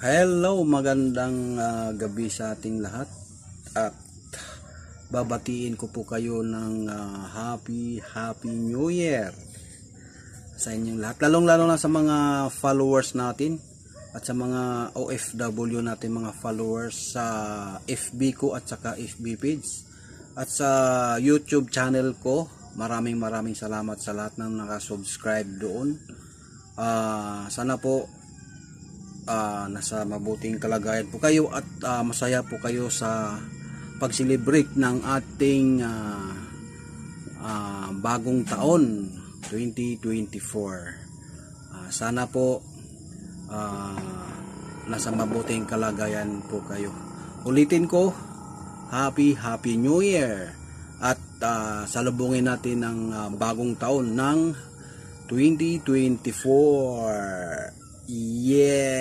Hello, magandang gabi sa ating lahat at babatiin ko po kayo ng Happy New Year sa inyong lahat, lalong-lalo na sa mga followers natin at sa mga OFW natin, mga followers sa FB ko at saka FB page at sa YouTube channel ko. Maraming salamat sa lahat ng nakasubscribe doon. Sana po nasa mabuting kalagayan po kayo at masaya po kayo sa pag-celebrate ng ating bagong taon 2024. Sana po nasa mabuting kalagayan po kayo. Ulitin ko, Happy New Year at salubungin natin ang bagong taon ng 2024. Yeah.